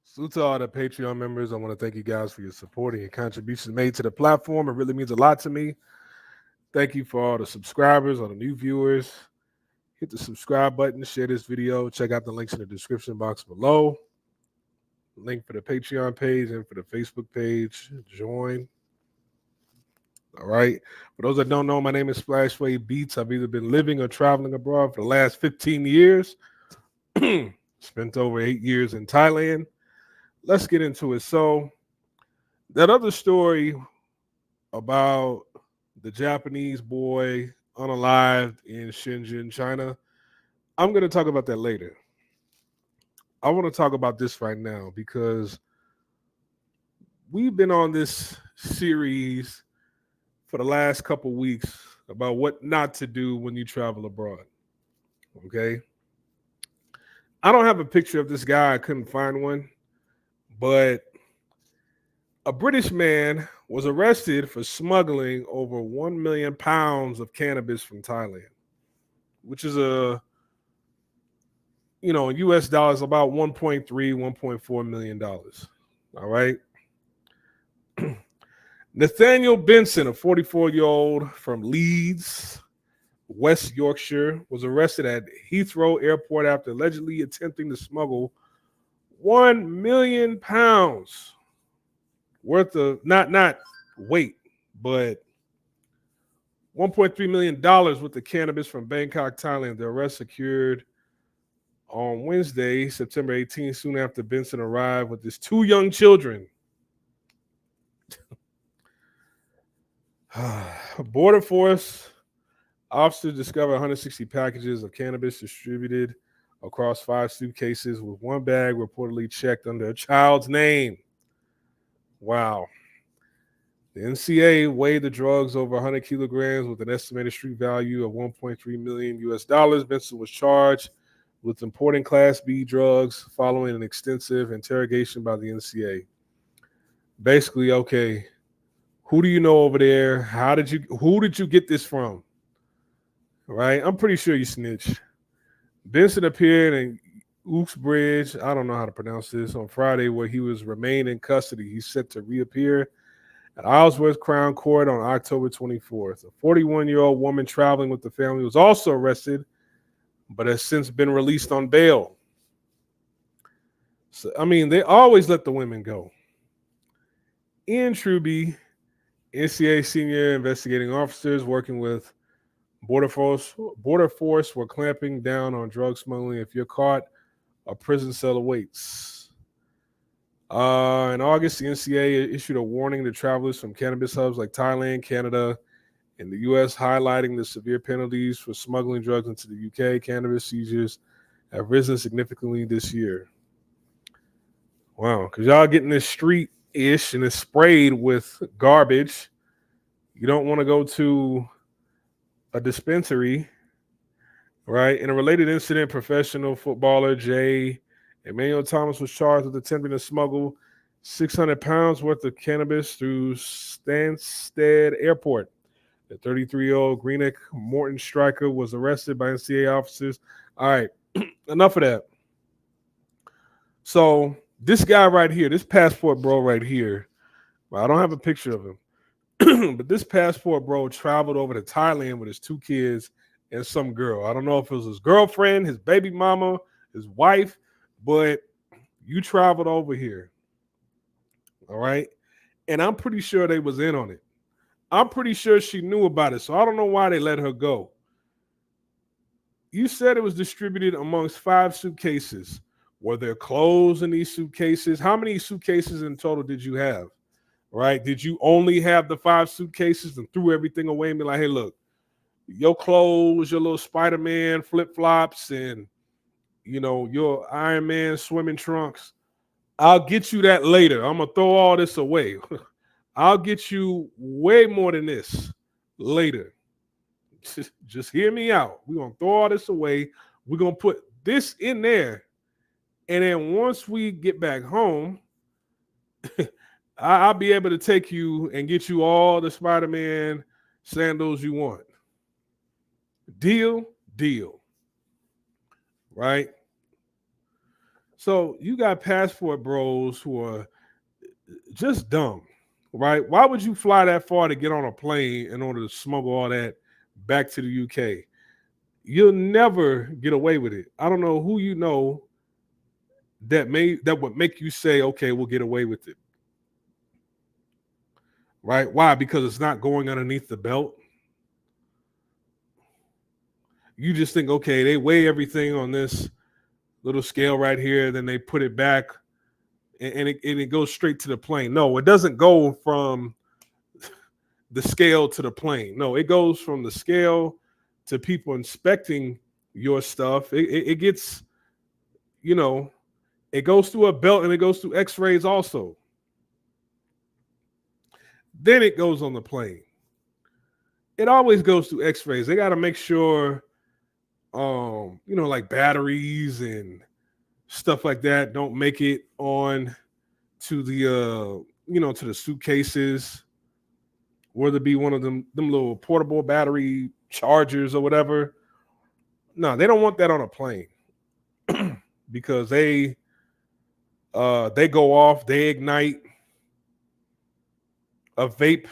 So to all the Patreon members, I want to thank you guys for your support and your contributions made to the platform. It really means a lot to me. Thank you for all the subscribers, all the new viewers. Hit the subscribe button, share this video. Check out the links in the description box below. Link for the Patreon page and for the Facebook page. Join. All right. For those that don't know, my name is Splashway Beats. I've either been living or traveling abroad for the last 15 years. Spent over 8 years in Thailand. Let's get into it. So, that other story about the Japanese boy unalived in Shenzhen, China, I'm going to talk about that later. I want to talk about this right now because we've been on this series for the last couple weeks about what not to do when you travel abroad. Okay. I don't have a picture of this guy. I couldn't find one, but a British man was arrested for smuggling over 1 million pounds of cannabis from Thailand, which is in US dollars, about 1.3, $1.4 million. All right. Nathaniel Benson, a 44-year-old from Leeds, West Yorkshire, was arrested at Heathrow Airport after allegedly attempting to smuggle 1 million pounds worth of not weight, but $1.3 million worth of cannabis from Bangkok, Thailand. The arrest occurred on Wednesday, September 18th, soon after Benson arrived with his 2 young children. Border Force officers discovered 160 packages of cannabis distributed across 5 suitcases, with 1 bag reportedly checked under a child's name. Wow. The NCA weighed the drugs over 100 kilograms with an estimated street value of 1.3 million US dollars. Benson was charged with importing Class B drugs following an extensive interrogation by the NCA. Basically, okay, who do you know over there? Who did you get this from? Right? I'm pretty sure you snitched. Benson appeared in Uxbridge, I don't know how to pronounce this, on Friday, where he was remained in custody. He's set to reappear at Isleworth Crown Court on October 24th. A 41-year-old woman traveling with the family was also arrested, but has since been released on bail. So, they always let the women go. Ian Truby, NCA senior investigating officers working with Border Force were clamping down on drug smuggling. If you're caught, a prison cell awaits. In August, the NCA issued a warning to travelers from cannabis hubs like Thailand, Canada, and the U.S., highlighting the severe penalties for smuggling drugs into the U.K. Cannabis seizures have risen significantly this year. Wow, because y'all getting this street-ish and it's sprayed with garbage. You don't want to go to a dispensary, right? In a related incident, professional footballer Jay Emmanuel Thomas was charged with attempting to smuggle 600 pounds worth of cannabis through Stansted Airport. The 33-year-old Greenock Morton striker was arrested by NCA officers. All right, enough of that. So this guy right here, this passport bro right here, well, I don't have a picture of him, but this passport bro traveled over to Thailand with his 2 kids and some girl. I don't know if it was his girlfriend, his baby mama, his wife, but you traveled over here. All right. And I'm pretty sure they was in on it. I'm pretty sure she knew about it. So I don't know why they let her go. You said it was distributed amongst 5 suitcases. Were there clothes in these suitcases? How many suitcases in total did you have? Right? Did you only have the 5 suitcases and threw everything away and be like, hey, look, your clothes, your little Spider-Man flip-flops, and, your Iron Man swimming trunks, I'll get you that later. I'm going to throw all this away. I'll get you way more than this later. Just hear me out. We're going to throw all this away. We're going to put this in there. And then once we get back home, I'll be able to take you and get you all the Spider-Man sandals you want. Deal. Right? So you got passport bros who are just dumb, right? Why would you fly that far to get on a plane in order to smuggle all that back to the UK? You'll never get away with it. I don't know who you know that would make you say, okay, we'll get away with it. Right? Why? Because it's not going underneath the belt. You just think, okay, they weigh everything on this little scale right here, then they put it back and it goes straight to the plane. No, it doesn't go from the scale to the plane. No, it goes from the scale to people inspecting your stuff. It gets, you know, it goes through a belt and it goes through x-rays also. Then it goes on the plane. It always goes through x-rays. They got to make sure, like batteries and stuff like that don't make it on to the, to the suitcases, whether it be one of them little portable battery chargers or whatever. No, they don't want that on a plane because they go off, they ignite a vape,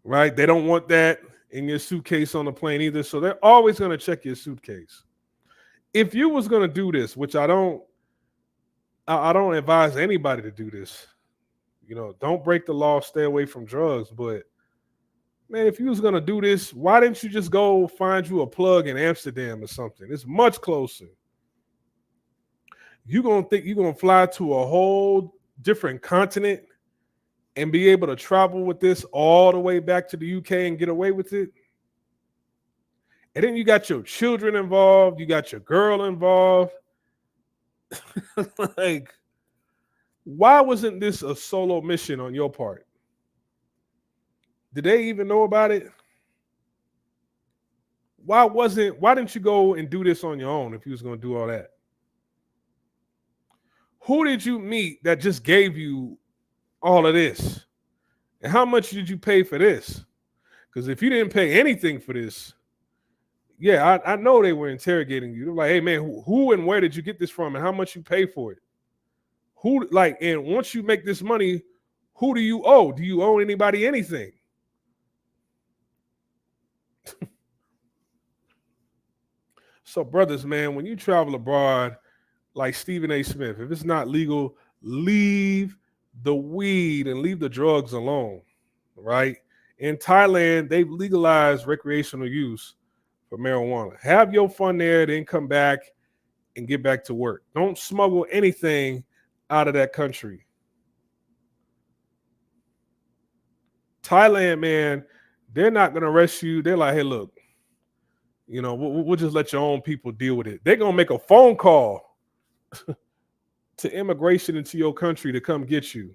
right? They don't want that in your suitcase on the plane either. So they're always going to check your suitcase. If you was going to do this, which I don't advise anybody to do this. Don't break the law, stay away from drugs. But man, if you was going to do this, why didn't you just go find you a plug in Amsterdam or something? It's much closer. You're going to think you're going to fly to a whole different continent and be able to travel with this all the way back to the UK and get away with it? And then you got your children involved. You got your girl involved. Like, why wasn't this a solo mission on your part? Did they even know about it? Why didn't you go and do this on your own if you was going to do all that? Who did you meet that just gave you all of this? And how much did you pay for this? Because if you didn't pay anything for this, yeah, I know they were interrogating you. They're like, hey man, who and where did you get this from and how much you pay for it? And once you make this money, who do you owe? Do you owe anybody anything? So, brothers, man, when you travel abroad, like Stephen A. Smith, if it's not legal, leave the weed and leave the drugs alone, right? In Thailand, they've legalized recreational use for marijuana. Have your fun there, then come back and get back to work. Don't smuggle anything out of that country. Thailand, man, they're not going to arrest you. They're like, hey, look, we'll just let your own people deal with it. They're going to make a phone call to immigration into your country to come get you.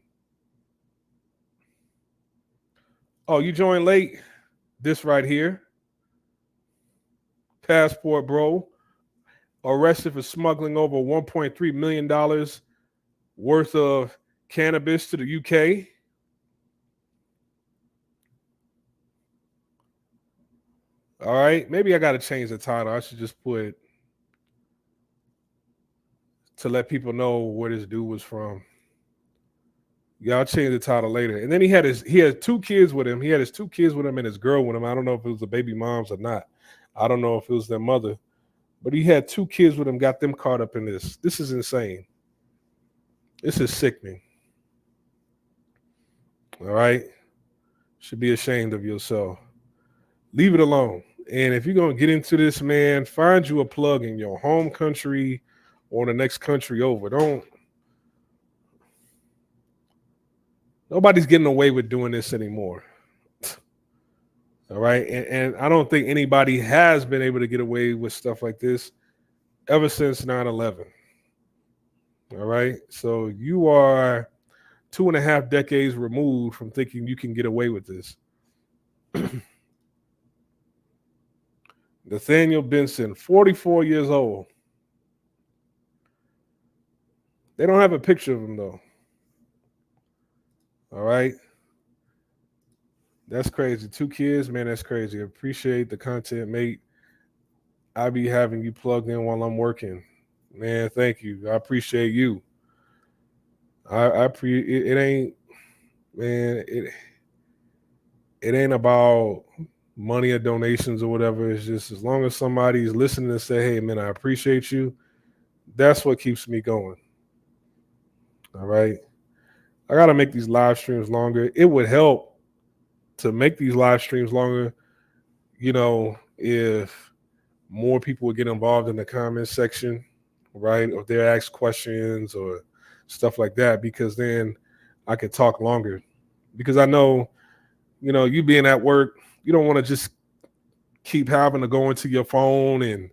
Oh, you joined late? This right here. Passport bro. Arrested for smuggling over $1.3 million worth of cannabis to the UK. All right. Maybe I got to change the title. I should just put to let people know where this dude was from. Yeah, I'll change the title later. And then he had 2 kids with him. He had his 2 kids with him and his girl with him. I don't know if it was the baby moms or not. I don't know if it was their mother. But he had 2 kids with him, got them caught up in this. This is insane. This is sickening. All right? Should be ashamed of yourself. Leave it alone. And if you're going to get into this, man, find you a plug in your home country or the next country over. Nobody's getting away with doing this anymore. All right. And I don't think anybody has been able to get away with stuff like this ever since 9/11. All right. So you are 2.5 decades removed from thinking you can get away with this. Nathaniel Benson, 44 years old. They don't have a picture of him, though. All right. That's crazy. 2 kids, man, that's crazy. Appreciate the content, mate. I be having you plugged in while I'm working. Man, thank you. I appreciate you. It ain't, man, it ain't about money or donations or whatever. It's just as long as somebody's listening and say, hey man, I appreciate you, that's what keeps me going. All right. I gotta make these live streams longer. It would help to make these live streams longer, if more people would get involved in the comments section, right? Or if they ask questions or stuff like that, because then I could talk longer. Because I know, you being at work, you don't want to just keep having to go into your phone and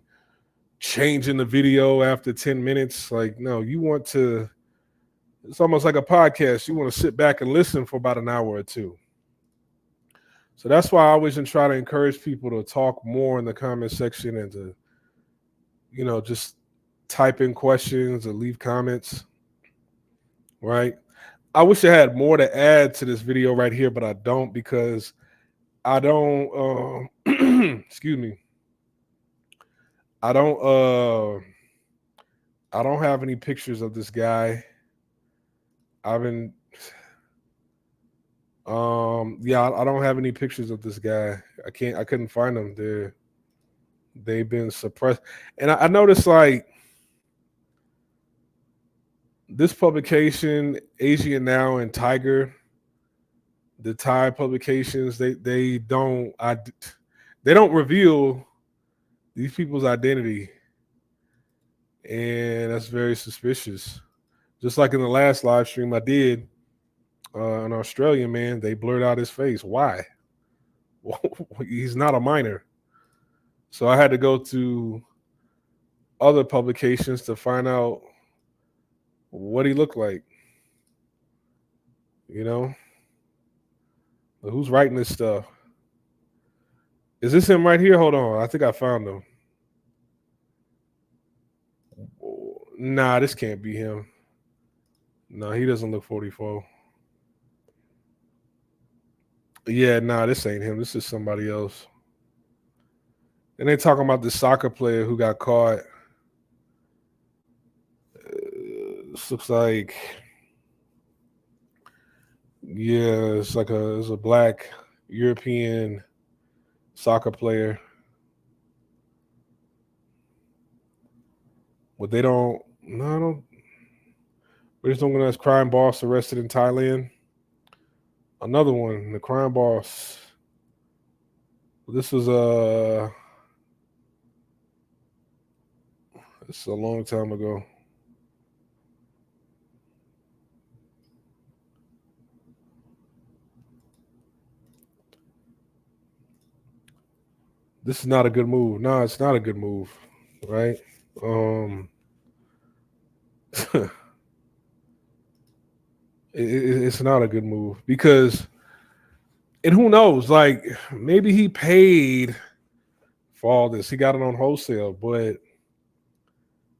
changing the video after 10 minutes. Like, no, you want to, it's almost like a podcast. You want to sit back and listen for about an hour or two. So that's why I always try to encourage people to talk more in the comment section and to, just type in questions or leave comments, right? I wish I had more to add to this video right here, but I don't, because I don't, excuse me. I don't have any pictures of this guy. I've been, I don't have any pictures of this guy. I couldn't find them. They've been suppressed. And I noticed, like, this publication, Asia Now and Tiger, the Thai publications, they don't reveal these people's identity, and that's very suspicious. Just like in the last live stream I did, an Australian man, they blurred out his face. Why? He's not a minor. So I had to go to other publications to find out what he looked like. But who's writing this stuff? Is this him right here? Hold on. I think I found him. Nah, this can't be him. No, he doesn't look 44. Yeah, nah, this ain't him. This is somebody else. And they talking about the soccer player who got caught. This looks like, yeah, it's a black European soccer player. But they don't. No, we're just looking at crime boss arrested in Thailand. Another one, the crime boss. This was this is a long time ago. This is not a good move. No, it's not a good move, right? It's not a good move, because, and who knows, like, maybe he paid for all this. He got it on wholesale, but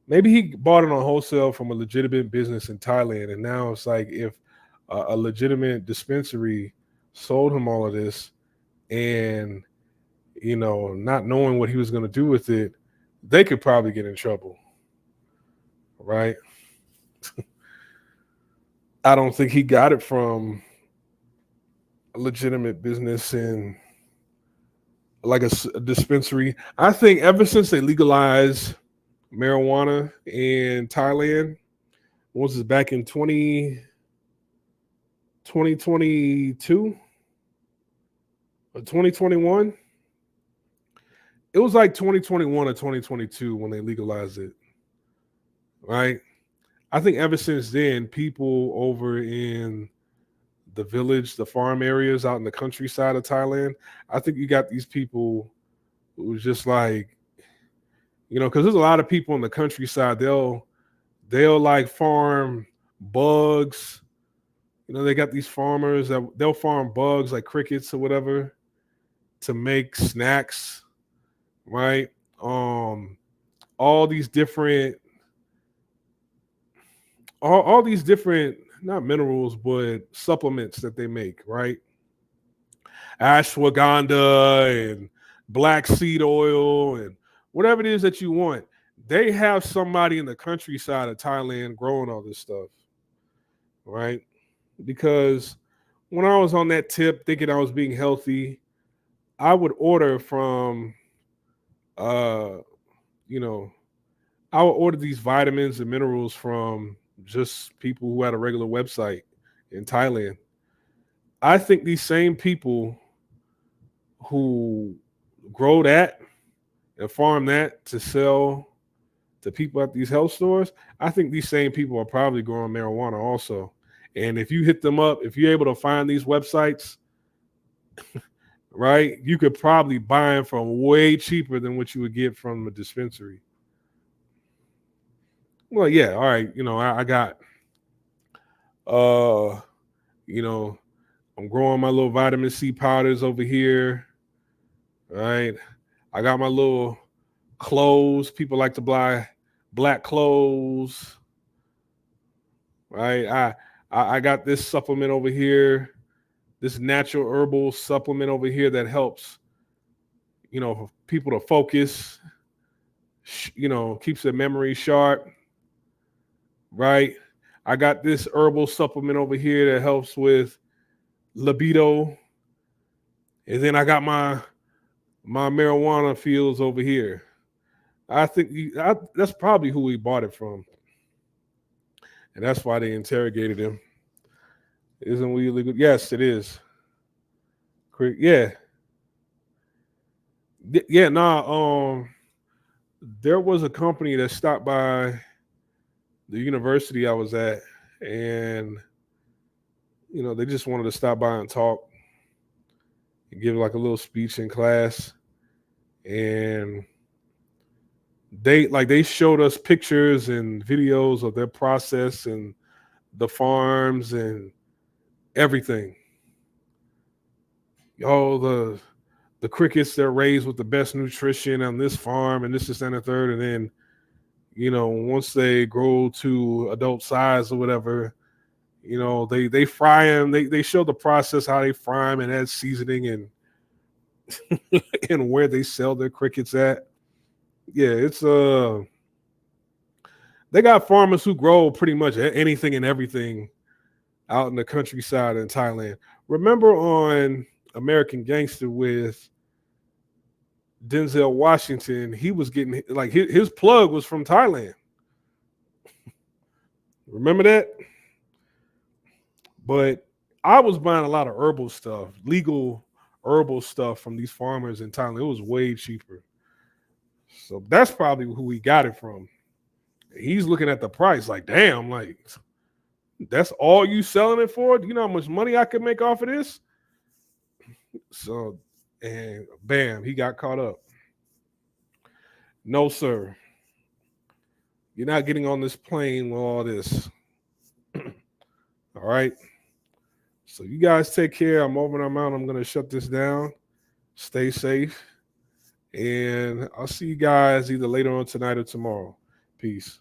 maybe he bought it on wholesale from a legitimate business in Thailand. And now it's like, if a legitimate dispensary sold him all of this, and, not knowing what he was going to do with it, they could probably get in trouble, right? I don't think he got it from a legitimate business and like a dispensary. I think ever since they legalized marijuana in Thailand, what was this, back in 2022 or 2021? It was like 2021 or 2022 when they legalized it, right? I think ever since then, people over in the village, the farm areas out in the countryside of Thailand, I think you got these people who's just like, because there's a lot of people in the countryside, they'll like farm bugs. They got these farmers that they'll farm bugs like crickets or whatever to make snacks, right? All these different not minerals, but supplements that they make, right? Ashwagandha and black seed oil and whatever it is that you want. they have somebody in the countryside of Thailand growing all this stuff, right? Because when I was on that tip thinking I was being healthy, I would order from, uh, you know, I would order these vitamins and minerals from just people who had a regular website in Thailand. I think these same people who grow that and farm that to sell to people at these health stores, I think these same people are probably growing marijuana also. And if you hit them up, if you're able to find these websites, right, you could probably buy them from way cheaper than what you would get from a dispensary. Well, yeah, all right. I got, uh, you know, I'm growing my little vitamin C powders over here, right? I got my little clothes. People like to buy black clothes, right? I got this supplement over here, this natural herbal supplement over here that helps, people to focus, keeps their memory sharp, right? I got this herbal supplement over here that helps with libido, and then I got my marijuana fields over here. I think that's probably who he bought it from, and that's why they interrogated him. Isn't we illegal? Yes, it is. Yeah, yeah. Nah. There was a company that stopped by the university I was at, and they just wanted to stop by and talk and give like a little speech in class, and they showed us pictures and videos of their process and the farms and everything. Oh, the crickets they're raised with the best nutrition on this farm and this and the third, and then once they grow to adult size or whatever, they fry them. They show the process how they fry them and add seasoning and and where they sell their crickets at. Yeah, it's they got farmers who grow pretty much anything and everything out in the countryside in Thailand. Remember on American Gangster with Denzel Washington, he was getting like his plug was from Thailand. Remember that? But I was buying a lot of herbal stuff, legal herbal stuff from these farmers in Thailand. It was way cheaper. So that's probably who we got it from. He's looking at the price like, damn, like that's all you selling it for? Do you know how much money I could make off of this? So, and bam, he got caught up. No, sir. You're not getting on this plane with all this. All right. So you guys take care. I'm over and I'm out. I'm going to shut this down. Stay safe. And I'll see you guys either later on tonight or tomorrow. Peace.